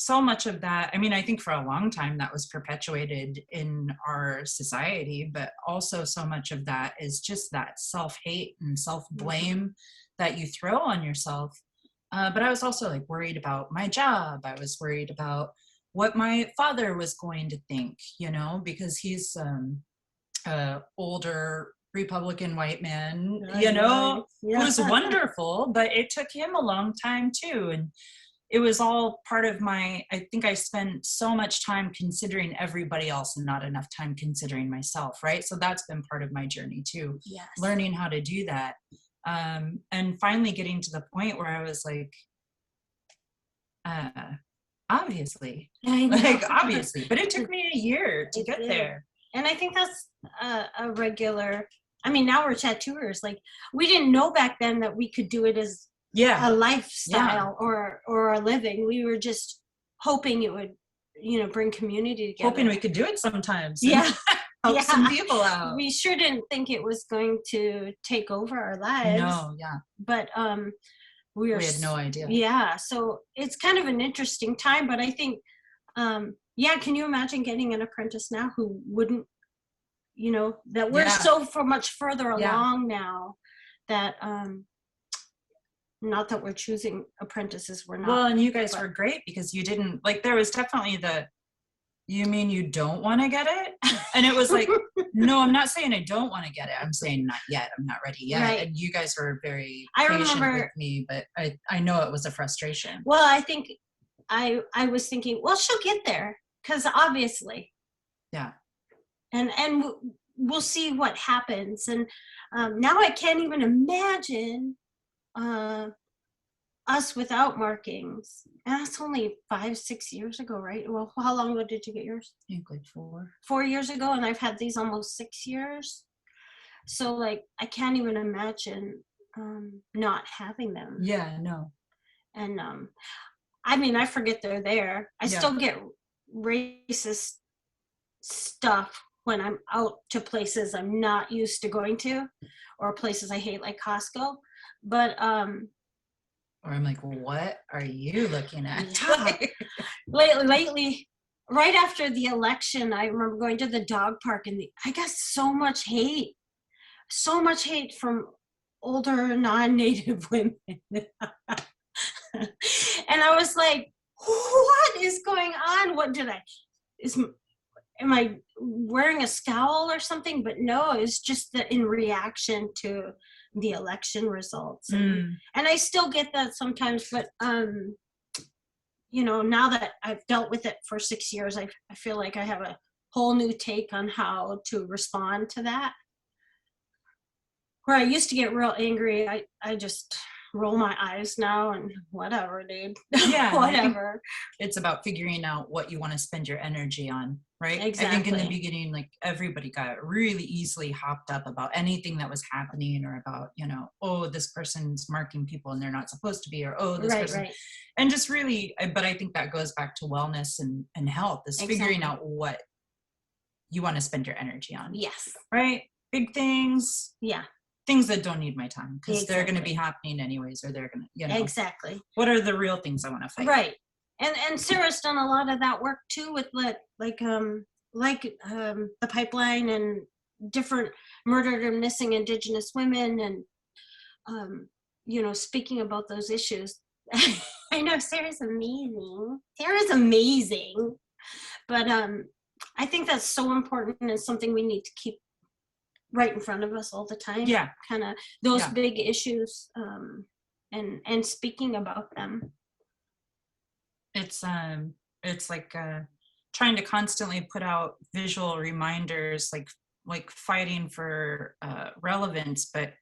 so much of that, I mean, I think for a long time that was perpetuated in our society, but also so much of that is just that self-hate and self-blame that you throw on yourself. But I was also like worried about my job. I was worried about what my father was going to think, because he's older Republican white man, who's wonderful, but it took him a long time too. And it was all part of I think I spent so much time considering everybody else and not enough time considering myself, right? So that's been part of my journey too, learning how to do that. And finally getting to the point where I was like, obviously, but it took me a year to get there. And I think that's a regular, I mean, now we're tattooers. Like, we didn't know back then that we could do it as a lifestyle or a living. We were just hoping it would, bring community together. Hoping we could do it sometimes. Yeah. Help some people out. We sure didn't think it was going to take over our lives. No, But we had no idea. Yeah, so it's kind of an interesting time, but I think, can you imagine getting an apprentice now who wouldn't, that we're so much further along now that, not that we're choosing apprentices, we're not. Well, and you guys were great because you didn't, like, there was definitely you mean you don't want to get it? And it was like, no, I'm not saying I don't want to get it. I'm saying not yet. I'm not ready yet. Right. And you guys were very patient with me, but I know it was a frustration. Well, I think I was thinking, well, she'll get there because obviously. Yeah. And we'll see what happens. And now I can't even imagine us without markings. And that's only 5-6 years ago, right? Well, how long ago did you get yours? I think like 4. 4 years ago, and I've had these almost 6 years. So like, I can't even imagine not having them. Yeah, no. And I mean, I forget they're there. I still get racist stuff when I'm out to places I'm not used to going to, or places I hate, like Costco. But or I'm like, what are you looking at? Lately, right after the election, I remember going to the dog park, and I got so much hate from older non-native women. And I was like, what is going on? Am I wearing a scowl or something? But no, it's just that in reaction to the election results. And I still get that sometimes, but now that I've dealt with it for 6 years, I feel like I have a whole new take on how to respond to that. Where I used to get real angry, I just roll my eyes now and whatever, dude. Yeah. Whatever. It's about figuring out what you want to spend your energy on, right? Exactly. I think in the beginning, like, everybody got really easily hopped up about anything that was happening, or about, oh, this person's marking people and they're not supposed to be, or oh, this person. Right. And just really, but I think that goes back to wellness and health, is figuring out what you want to spend your energy on. Yes. Right? Big things. Yeah. Things that don't need my time, because they're going to be happening anyways, or they're going to, Exactly. What are the real things I want to fight? Right. And Sarah's done a lot of that work too, with the pipeline and different murdered and missing indigenous women, and speaking about those issues. I know Sarah's amazing. But I think that's so important, and something we need to keep right in front of us all the time. Yeah. Kind of those big issues, and speaking about them. It's it's like trying to constantly put out visual reminders, like fighting for relevance, but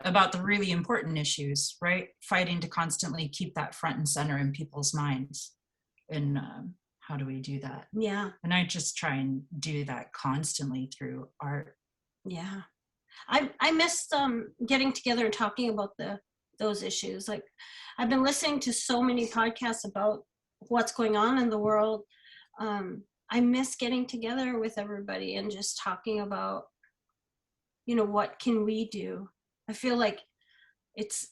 about the really important issues, right? Fighting to constantly keep that front and center in people's minds. And how do we do that? Yeah. And I just try and do that constantly through art. Yeah. I miss getting together and talking about those issues. Like, I've been listening to so many podcasts about what's going on in the world. I miss getting together with everybody and just talking about, you know, what can we do? I feel like it's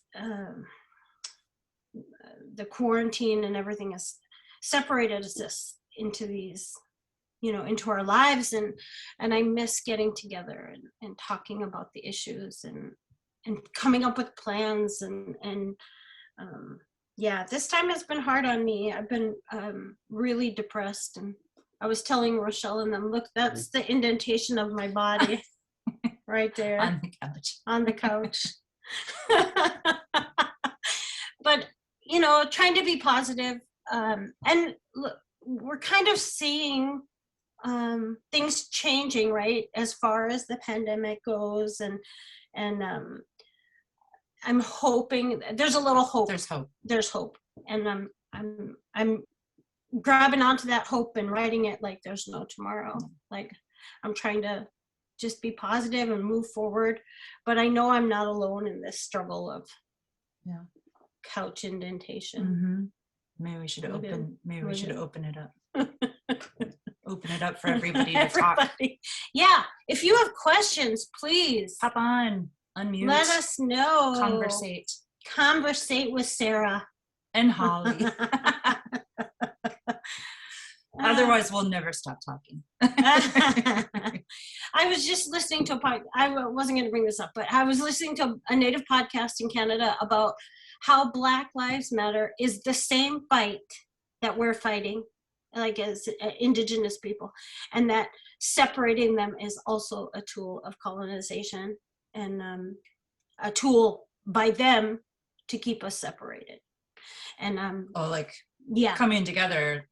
the quarantine and everything has separated us into these, you know, into our lives, and I miss getting together and talking about the issues and coming up with plans and yeah, this time has been hard on me. I've been really depressed, and I was telling Rochelle and them, look, that's the indentation of my body right there On the couch. on the couch. But, you know, trying to be positive, and look, we're kind of seeing things changing, right, as far as the pandemic goes, and I'm hoping there's a little hope. There's hope, and I'm grabbing onto that hope and writing it like there's no tomorrow. Like, I'm trying to just be positive and move forward, but I know I'm not alone in this struggle of couch indentation. Mm-hmm. Maybe we should open it up. Open it up for everybody to talk. Yeah, if you have questions, please hop on, unmute, let us know. Conversate with Sarah and Holly. Otherwise, we'll never stop talking. I was just listening to I wasn't going to bring this up, but I was listening to a Native podcast in Canada about how Black Lives Matter is the same fight that we're fighting, like as indigenous people, and that separating them is also a tool of colonization and a tool by them to keep us separated. And coming together,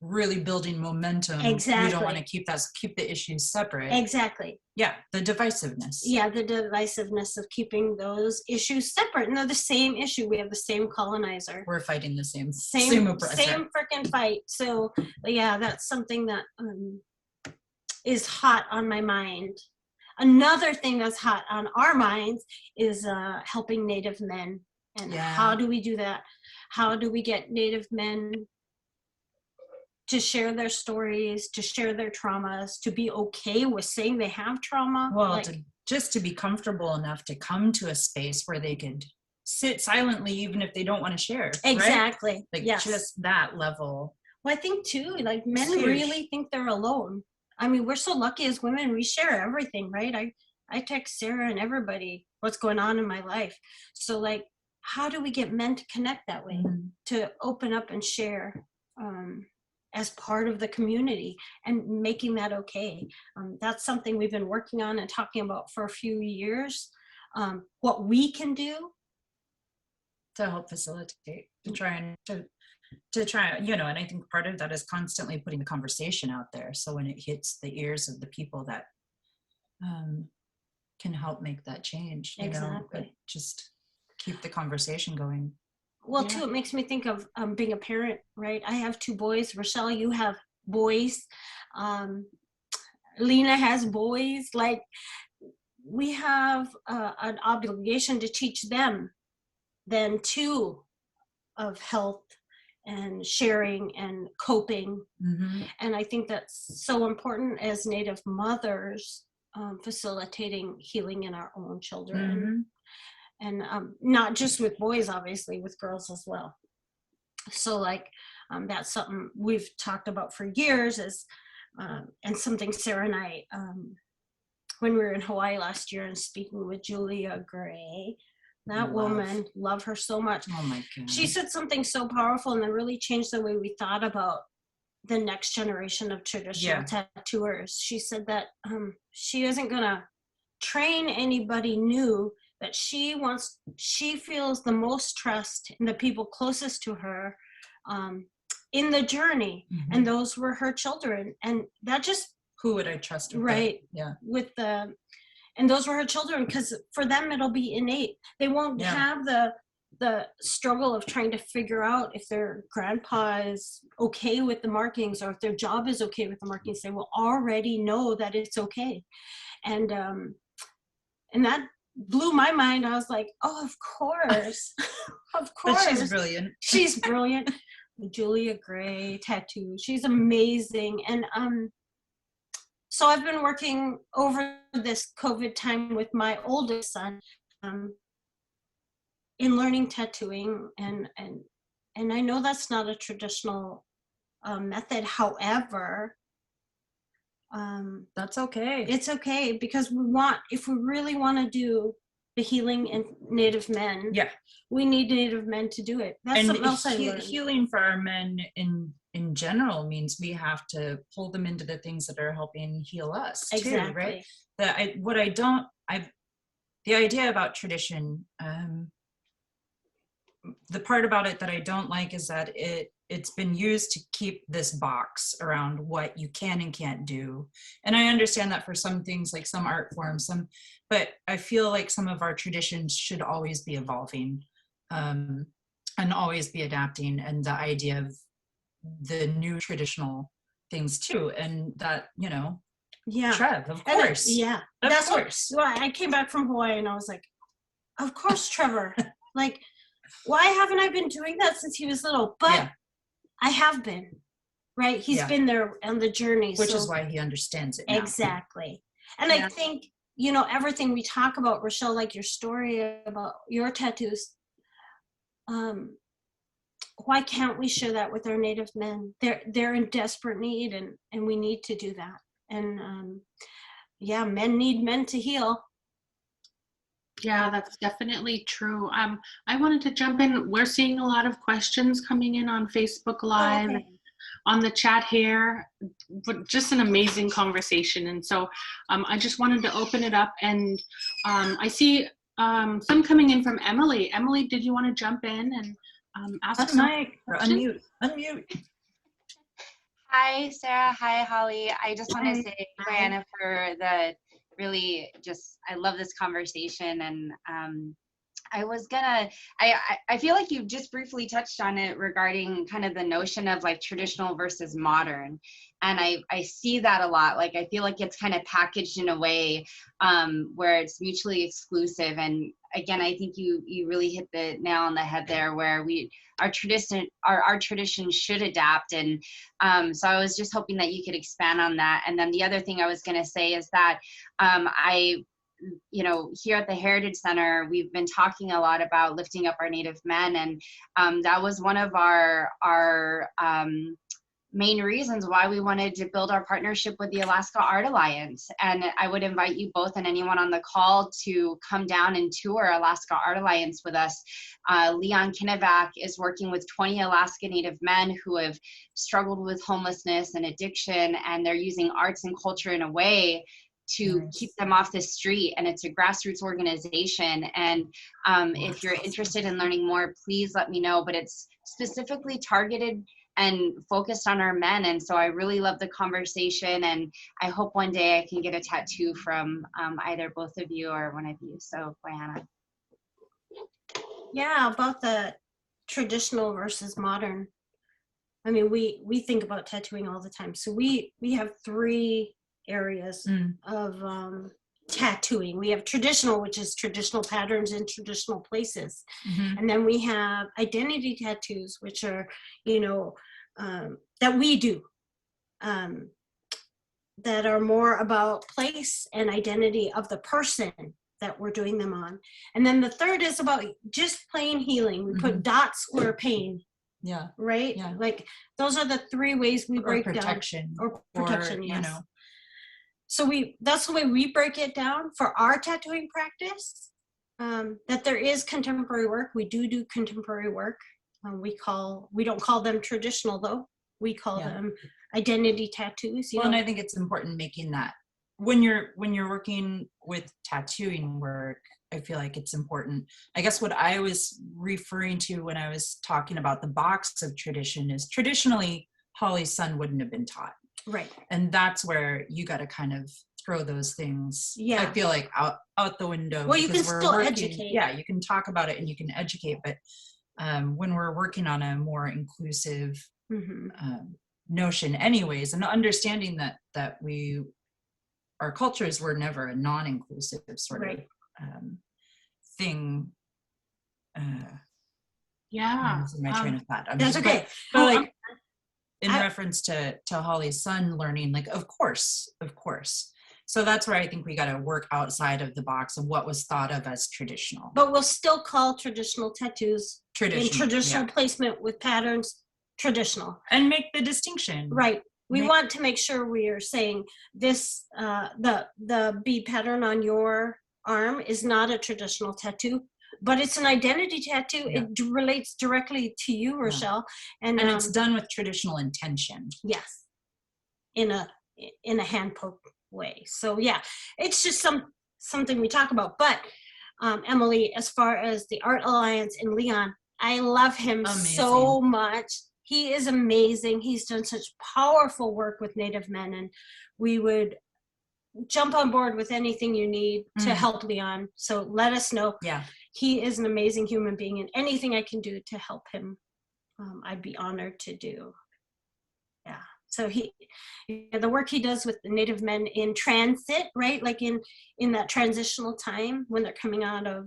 really building momentum. Exactly. We don't want to keep the issues separate. Exactly. Yeah, the divisiveness. Yeah, the divisiveness of keeping those issues separate. And they're the same issue. We have the same colonizer. We're fighting the same oppressor. Same freaking fight. So yeah, that's something that is hot on my mind. Another thing that's hot on our minds is helping Native men. And how do we do that? How do we get Native men to share their stories, to share their traumas, to be okay with saying they have trauma? Well, just to be comfortable enough to come to a space where they could sit silently, even if they don't want to share. Exactly. Right? Like, yes. Just that level. Well, I think too, like, men really think they're alone. I mean, we're so lucky as women, we share everything, right? I text Sarah and everybody what's going on in my life. So, like, how do we get men to connect that way, to open up and share as part of the community and making that okay? That's something we've been working on and talking about for a few years, what we can do to help facilitate, to try, you know, and I think part of that is constantly putting the conversation out there. So when it hits the ears of the people that can help make that change, you know, but just keep the conversation going. Well, too, it makes me think of being a parent, right? I have 2 boys. Rochelle, you have boys. Lena has boys. Like, we have an obligation to teach them then too of health and sharing and coping. And I think that's so important as Native mothers, facilitating healing in our own children. And not just with boys, obviously, with girls as well. So, like, that's something we've talked about for years, is and something Sarah and I, when we were in Hawaii last year and speaking with Julia Gray, that woman, love her so much. Oh my God. She said something so powerful, and that really changed the way we thought about the next generation of traditional tattooers. She said that she isn't gonna train anybody new, that she feels the most trust in the people closest to her, in the journey, Mhm. and those were her children, and that just Who would I trust with right that? Yeah. with the and those were her children, because for them it'll be innate. They won't Yeah. have the struggle of trying to figure out if their grandpa is okay with the markings, or if their job is okay with the markings. They will already know that it's okay. And that blew my mind. I was like, oh, of course. Of But course. she's brilliant. She's brilliant. Julia Gray tattoo. She's amazing. And so I've been working over this COVID time with my oldest son in learning tattooing, and I know that's not a traditional method. However, That's okay. it's okay, because if we really want to do the healing in Native men, Yeah. we need Native men to do it. That's And something else I learned. healing for our men in general means we have to pull them into the things that are helping heal us too, Exactly. right? The idea about tradition, the part about it that I don't like is that it's been used to keep this box around what you can and can't do. And I understand that for some things, like some art forms, but I feel like some of our traditions should always be evolving, and always be adapting, and the idea of the new traditional things too. And that, Yeah. Trev, of And course. yeah. Of That's course. Well, I came back from Hawaii and I was like, of course, Trevor. Like, why haven't I been doing that since he was little? But Yeah. I have been, right? He's been there on the journey. Which is why he understands it now. Exactly. And I think, everything we talk about, Rochelle, like your story about your tattoos, why can't we share that with our Native men? They're in desperate need, and we need to do that. And men need men to heal. Yeah, that's definitely true. I wanted to jump in. We're seeing a lot of questions coming in on Facebook Live, on the chat here, but just an amazing conversation. And so I just wanted to open it up, and I see some coming in from Emily. Emily, did you want to jump in and ask some questions? Unmute. Hi, Sarah. Hi, Holly. I just want to say, Brianna, for the really I love this conversation. And I feel like you just briefly touched on it regarding kind of the notion of like traditional versus modern. And I see that a lot. Like, I feel like it's kind of packaged in a way where it's mutually exclusive. And again, I think you really hit the nail on the head there, where our tradition should adapt. And so I was just hoping that you could expand on that. And then the other thing I was going to say is that here at the Heritage Center, we've been talking a lot about lifting up our Native men, and that was one of our main reasons why we wanted to build our partnership with the Alaska Art Alliance. And I would invite you both and anyone on the call to come down and tour Alaska Art Alliance with us. Leon Kinnevac is working with 20 Alaska Native men who have struggled with homelessness and addiction, and they're using arts and culture in a way to keep them off the street. And it's a grassroots organization. And if you're interested in learning more, please let me know. But it's specifically targeted and focused on our men. And so I really love the conversation, and I hope one day I can get a tattoo from either both of you or one of you. So, Brianna. Yeah, about the traditional versus modern. I mean, we think about tattooing all the time. So we have 3 areas of tattooing. We have traditional, which is traditional patterns in traditional places. And then we have identity tattoos, which are, that we do, that are more about place and identity of the person that we're doing them on. And then the third is about just plain healing. We put dot, square, pain. Yeah. Right? Yeah. Like, those are the 3 ways we break protection. down. Or protection, yes. So that's the way we break it down for our tattooing practice, that there is contemporary work. We do contemporary work. We don't call them traditional, though. We call them identity tattoos. And I think it's important making that when you're working with tattooing work, I feel like it's important. I guess what I was referring to when I was talking about the box of tradition is traditionally Holly's son wouldn't have been taught. Right. And that's where you got to kind of throw those things, I feel like, out the window. Well, you can because we're still working, educate. Yeah, you can talk about it and you can educate, but when we're working on a more inclusive notion anyways, and understanding that our cultures were never a non-inclusive sort of thing. Yeah. My train of thought. That's okay. But like in reference to Holly's son learning, like, of course. So that's where I think we got to work outside of the box of what was thought of as traditional. But we'll still call traditional tattoos in traditional placement with patterns traditional. And make the distinction. Right. We want to make sure we are saying this, the bead pattern on your arm is not a traditional tattoo, but it's an identity tattoo. Yeah. It relates directly to you, Rochelle. Yeah. And it's done with traditional intention. Yes. In a hand poke way. So yeah, it's just something we talk about. But Emily, as far as the Art Alliance in Leon, I love him so much. He is amazing. He's done such powerful work with Native men, and we would jump on board with anything you need to help Leon. So let us know. Yeah, he is an amazing human being, and anything I can do to help him, I'd be honored to do. Yeah. So the work he does with the Native men in transit, right? Like in that transitional time when they're coming out of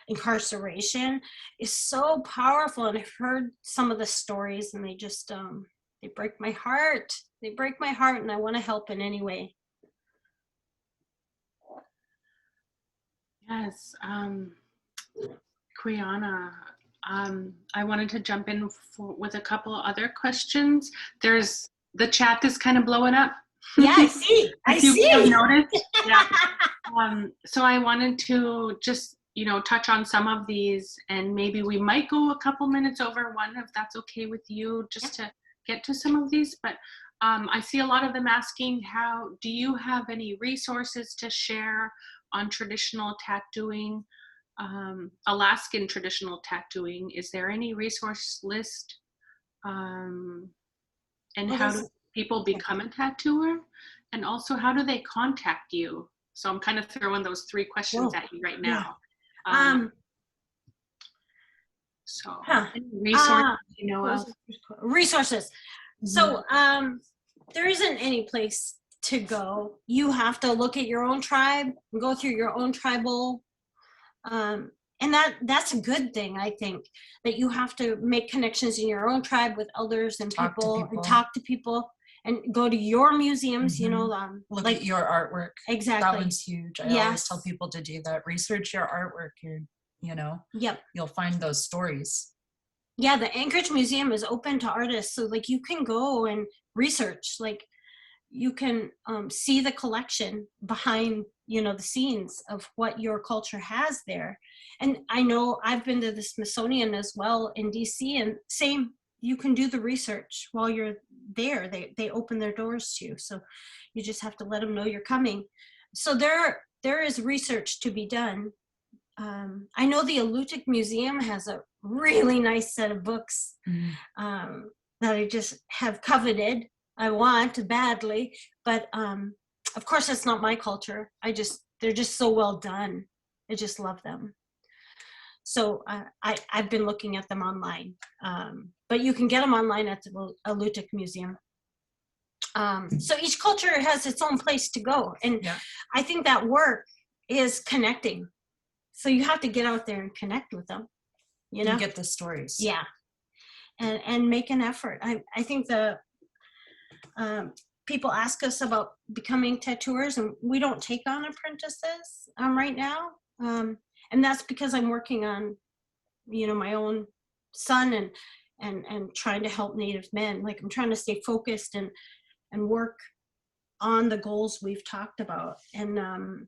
incarceration, is so powerful. And I've heard some of the stories, and they just they break my heart. They break my heart, and I want to help in any way. Yes, Quiana, I wanted to jump in with a couple of other questions. The chat is kind of blowing up. Yeah, I see. You have noticed. Yeah. So I wanted to just touch on some of these, and maybe we might go a couple minutes over one, if that's okay with you, just to get to some of these. But I see a lot of them asking, do you have any resources to share on traditional tattooing, Alaskan traditional tattooing? Is there any resource list? And how do people become a tattooer? And also, how do they contact you? So I'm kind of throwing those three questions at you right now. Resources, resources. So there isn't any place to go. You have to look at your own tribe and go through your own tribal, and that's a good thing. I think that you have to make connections in your own tribe with elders and people, and talk to people, and go to your museums. Look at your artwork. Exactly, that one's huge. I always tell people to do that. Research your artwork. You'll find those stories. Yeah, the Anchorage Museum is open to artists, so like you can go and research. Like you can see the collection behind the scenes of what your culture has there. And I know I've been to the Smithsonian as well in DC, and same, you can do the research while you're there. They open their doors to you, so you just have to let them know you're coming. So there is research to be done. I know the Imposter Museum has a really nice set of books that I just have coveted. I want badly, but of course that's not my culture. They're just so well done. I just love them. So I've been looking at them online, but you can get them online at the Imposter Museum. So each culture has its own place to go, and I think that work is connecting. So you have to get out there and connect with them, and get the stories. Yeah, and make an effort. I think people ask us about becoming tattooers, and we don't take on apprentices right now, and that's because I'm working on my own son and trying to help Native men. Like I'm trying to stay focused and work on the goals we've talked about, and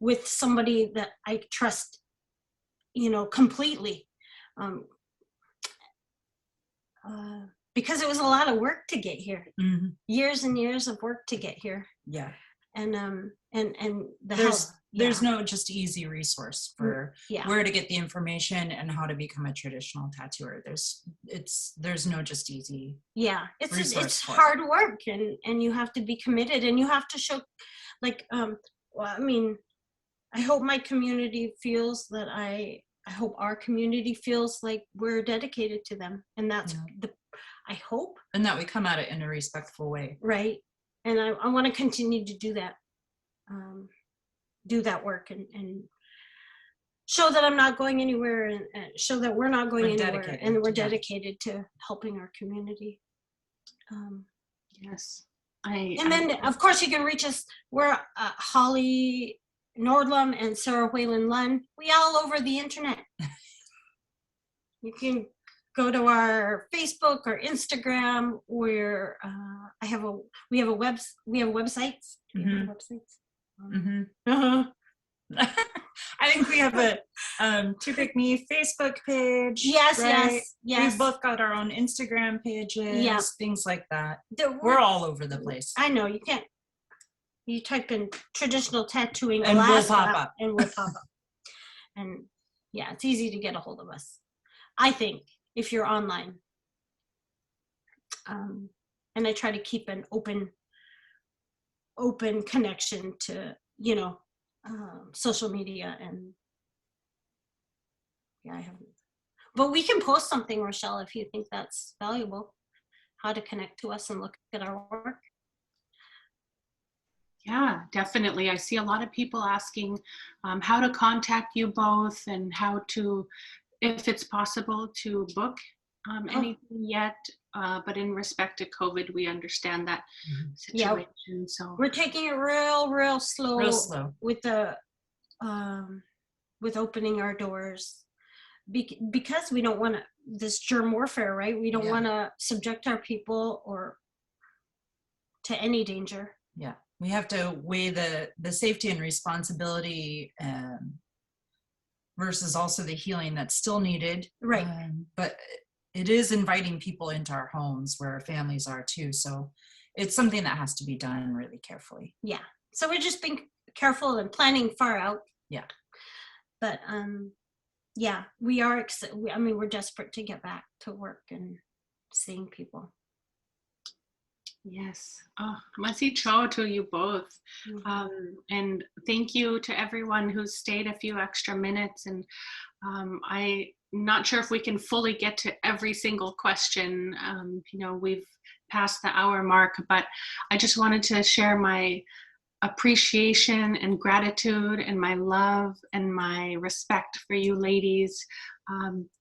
with somebody that I trust, completely. because it was a lot of work to get here. Mhm. Years and years of work to get here. Yeah. And the There's help. there's no just easy resource for Yeah. where to get the information and how to become a traditional tattooer. There's no just easy. Yeah, resource it's for it. hard work, and you have to be committed, and you have to show, like, well, I mean, I hope my community feels that I hope our community feels like we're dedicated to them, and that's Yeah. I hope, And that we come at it in a respectful way. right? And I want to continue to do that work, and show that I'm not going anywhere, and show that we're not going We're anywhere, dedicated and we're to that. dedicated to helping our community. Yes. And then, of course, you can reach us. We're Holly Nordlum and Sarah Whalen-Lunn. We all over the internet. You can go to our Facebook or Instagram. Where we have websites. Do you have websites? Mhm. I think we have a To Pick Me Facebook page. Yes, right? yes. We've both got our own Instagram pages, Yeah. things like that. We're We're all over the place. I know you can't. You type in traditional tattooing And we'll Alaska, pop up. and we'll pop up. And yeah, it's easy to get a hold of us, I think, if you're online. And I try to keep an open connection to, social media, and yeah, I haven't. But we can post something, Rochelle, if you think that's valuable, how to connect to us and look at our work. Yeah, definitely. I see a lot of people asking how to contact you both, and how to, if it's possible to book anything yet. But in respect to COVID, we understand that situation. So We're taking it real slow. Real slow. With the with opening our doors, because we don't want to, this germ warfare, right? We don't want to subject our people or to any danger. Yeah. We have to weigh the safety and responsibility versus also the healing that's still needed. Right. But it is inviting people into our homes where our families are too. So it's something that has to be done really carefully. Yeah. So we're just being careful and planning far out. Yeah. But yeah, we are. I mean, we're desperate to get back to work and seeing people. yes. Oh, Mititquq to you both. And thank you to everyone who's stayed a few extra minutes. And I'm not sure if we can fully get to every single question. We've passed the hour mark, but I just wanted to share my appreciation and gratitude and my love and my respect for you ladies.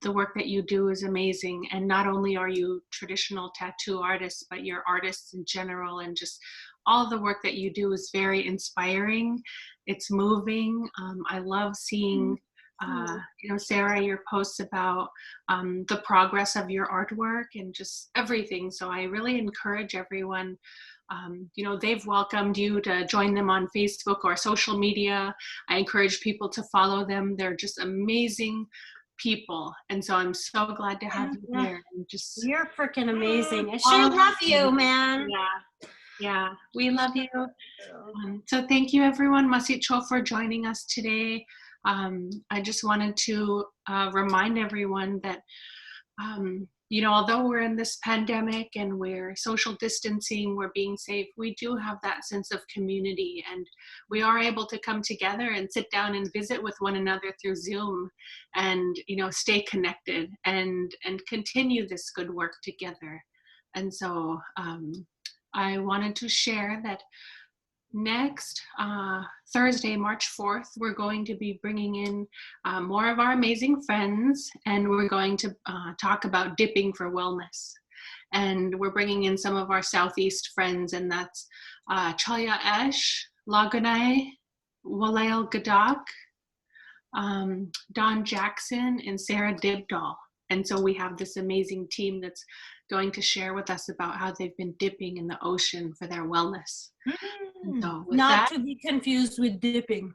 The work that you do is amazing, and not only are you traditional tattoo artists, but you're artists in general, and just all the work that you do is very inspiring. It's moving. I love seeing Sarah, your posts about the progress of your artwork and just everything. So I really encourage everyone. They've welcomed you to join them on Facebook or social media. I encourage people to follow them. They're just amazing people, and so I'm so glad to have you here. And just, you're freaking amazing. I sure love you, man. Yeah, we love you. So thank you, everyone, Mititquq, for joining us today. I just wanted to remind everyone that although we're in this pandemic and we're social distancing, we're being safe, we do have that sense of community, and we are able to come together and sit down and visit with one another through Zoom, and stay connected and continue this good work together. And so I wanted to share that next Thursday, March 4th, we're going to be bringing in more of our amazing friends, and we're going to talk about dipping for wellness. And we're bringing in some of our Southeast friends, and that's Chalya Esh, Lagunai, Walail Gadak, Don Jackson, and Sarah Dibdall. And so we have this amazing team that's going to share with us about how they've been dipping in the ocean for their wellness. So not to be confused with dipping.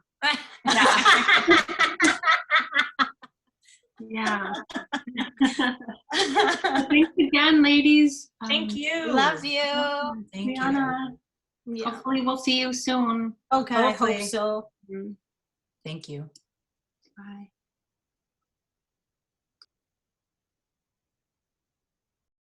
Yeah. Thanks again, ladies. Thank you. Love you. Thank you. Liana, Yeah. hopefully we'll see you soon. Okay, I hope Hopefully. so. Thank you. Bye.